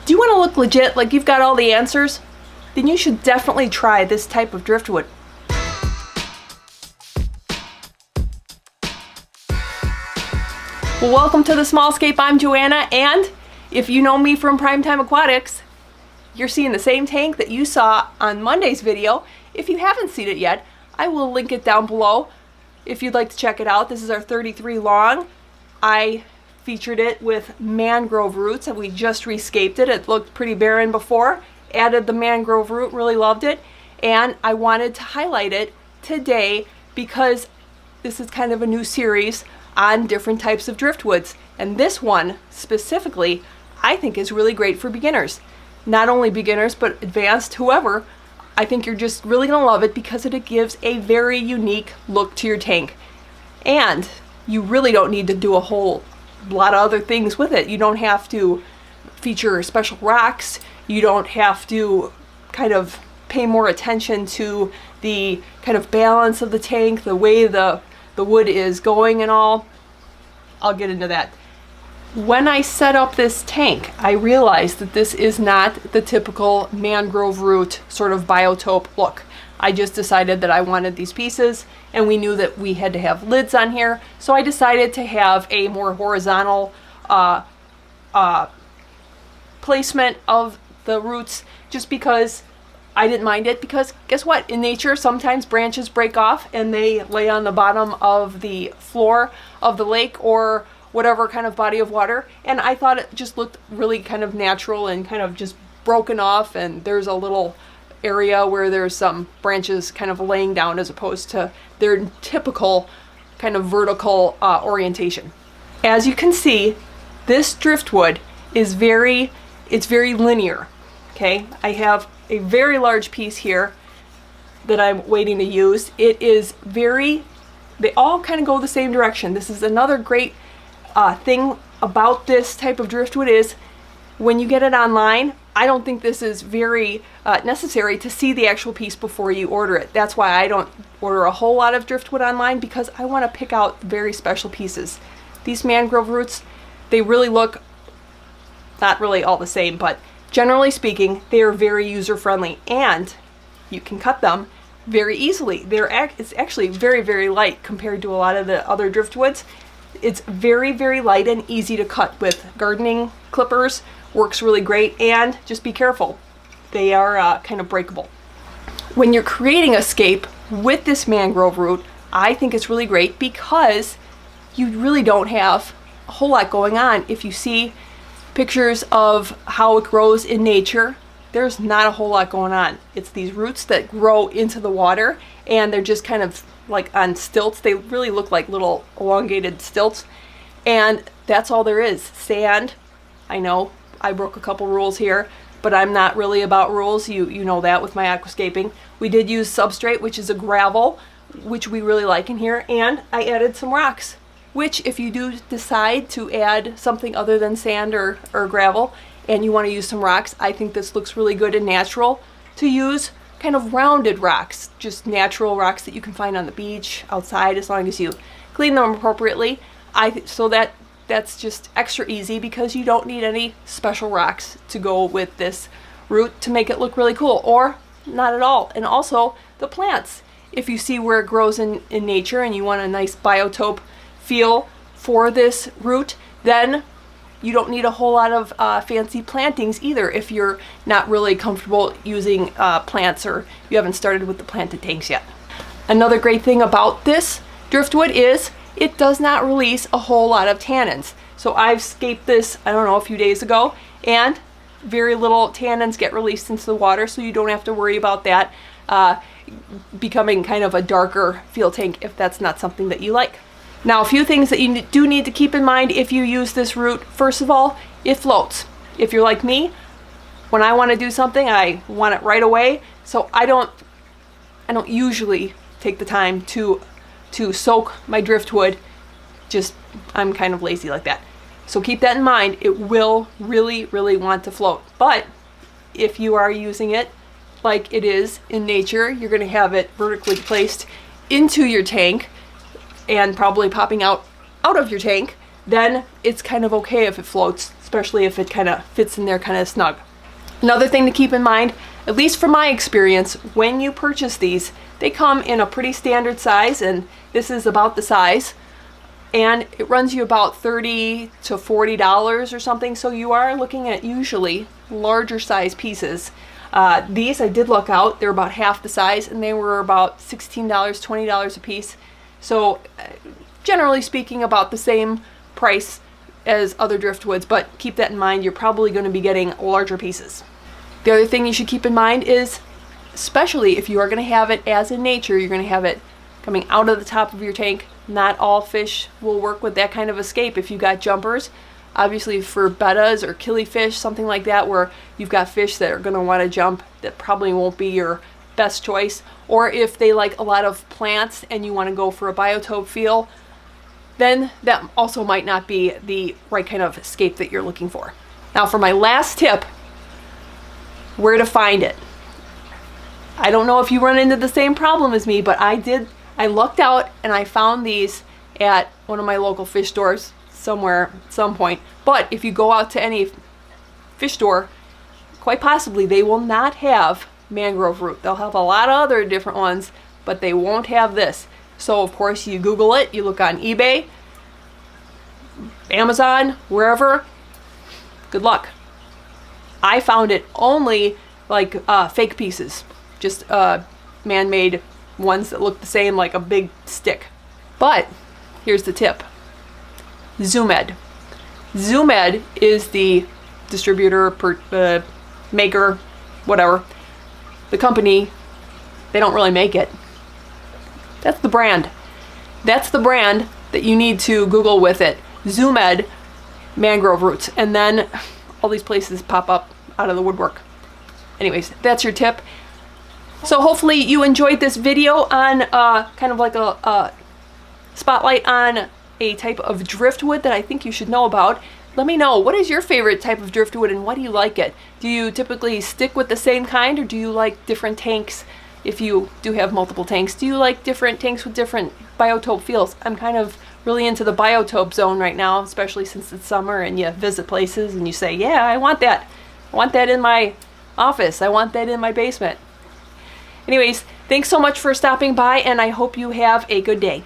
Do you want to look legit, like you've got all the answers? Then you should definitely try this type of driftwood. Well, welcome to the Small Scape. I'm Joanna, and if you know me from Primetime Aquatics, you're seeing the same tank that you saw on Monday's video. If you haven't seen it yet, I will link it down below if you'd like to check it out. This is our 33 long. I featured it with Mangrove Roots, and we just rescaped it. It looked pretty barren before. Added the Mangrove Root, really loved it, and I wanted to highlight it today because this is kind of a new series on different types of driftwoods, and this one specifically I think is really great for beginners. Not only beginners, but advanced, whoever. I think you're just really gonna love it because it gives a very unique look to your tank, and you really don't need to do a whole lot of other things with it. You don't have to feature special rocks. You don't have to kind of pay more attention to the kind of balance of the tank, the way the wood is going and all. I'll get into that. When I set up this tank, I realized that this is not the typical mangrove root sort of biotope look. I just decided that I wanted these pieces, and we knew that we had to have lids on here, so I decided to have a more horizontal placement of the roots, just because I didn't mind it, because guess what? In nature, sometimes branches break off and they lay on the bottom of the floor of the lake or whatever kind of body of water, and I thought it just looked really kind of natural and kind of just broken off, and there's a little area where there's some branches kind of laying down as opposed to their typical kind of vertical orientation. As you can see, this driftwood is very linear. Okay, I have a very large piece here that I'm waiting to use. It is they all kind of go the same direction. This is another great thing about this type of driftwood is when you get it online, I don't think this is very necessary to see the actual piece before you order it. That's why I don't order a whole lot of driftwood online, because I want to pick out very special pieces. These mangrove roots, they really look not really all the same, but generally speaking, they are very user-friendly, and you can cut them very easily. It's actually very light compared to a lot of the other driftwoods. It's very light and easy to cut with gardening clippers. Works really great, and just be careful. They are kind of breakable. When you're creating a scape with this mangrove root, I think it's really great because you really don't have a whole lot going on. If you see pictures of how it grows in nature, there's not a whole lot going on. It's these roots that grow into the water, and they're just kind of like on stilts. They really look like little elongated stilts, and that's all there is. Sand. I know I broke a couple rules here, but I'm not really about rules. You know that with my aquascaping. We did use substrate, which is a gravel, which we really like in here, and I added some rocks, which if you do decide to add something other than sand or gravel and you want to use some rocks, I think this looks really good and natural to use kind of rounded rocks, just natural rocks that you can find on the beach, outside, as long as you clean them appropriately. So that's just extra easy because you don't need any special rocks to go with this root to make it look really cool, or not at all. And also the plants. If you see where it grows in nature and you want a nice biotope feel for this root, then you don't need a whole lot of fancy plantings either if you're not really comfortable using plants, or you haven't started with the planted tanks yet. Another great thing about this driftwood is it does not release a whole lot of tannins. So I've scaped this, I don't know, a few days ago, and very little tannins get released into the water, so you don't have to worry about that becoming kind of a darker feel tank if that's not something that you like. Now, a few things that you do need to keep in mind if you use this root. First of all, it floats. If you're like me, when I want to do something, I want it right away. So I don't usually take the time to soak my driftwood. I'm kind of lazy like that. So keep that in mind. It will really want to float. But if you are using it like it is in nature, you're going to have it vertically placed into your tank and probably popping out of your tank, then it's kind of okay if it floats, especially if it kind of fits in there kind of snug. Another thing to keep in mind, at least from my experience, when you purchase these, they come in a pretty standard size, and this is about the size, and it runs you about $30 to $40 or something, so you are looking at usually larger size pieces. These I did look out, they're about half the size, and they were about $16, $20 a piece. So generally speaking, about the same price as other driftwoods, but keep that in mind, you're probably going to be getting larger pieces. The other thing you should keep in mind is, especially if you are going to have it as in nature, you're going to have it coming out of the top of your tank. Not all fish will work with that kind of escape. If you got jumpers, obviously for bettas or killifish, something like that, where you've got fish that are going to want to jump, that probably won't be your best choice. Or if they like a lot of plants and you want to go for a biotope feel, then that also might not be the right kind of escape that you're looking for. Now for my last tip, where to find it. I don't know if you run into the same problem as me, but I did. I lucked out and I found these at one of my local fish stores somewhere at some point. But if you go out to any fish store, quite possibly they will not have mangrove root. They'll have a lot of other different ones, but they won't have this. So of course you Google it, you look on eBay, Amazon, wherever. Good luck. I found it only like fake pieces, just man-made ones that look the same, like a big stick. But here's the tip. ZoomEd. ZoomEd is the distributor, maker, whatever. The company, they don't really make it. That's the brand. That's the brand that you need to Google with it. ZoomEd Mangrove Roots. And then all these places pop up out of the woodwork. Anyways, that's your tip. So hopefully you enjoyed this video on kind of like a spotlight on a type of driftwood that I think you should know about. Let me know, what is your favorite type of driftwood and why do you like it? Do you typically stick with the same kind, or do you like different tanks? If you do have multiple tanks, do you like different tanks with different biotope feels? I'm kind of really into the biotope zone right now, especially since it's summer and you visit places and you say, yeah, I want that. I want that in my office. I want that in my basement. Anyways, thanks so much for stopping by, and I hope you have a good day.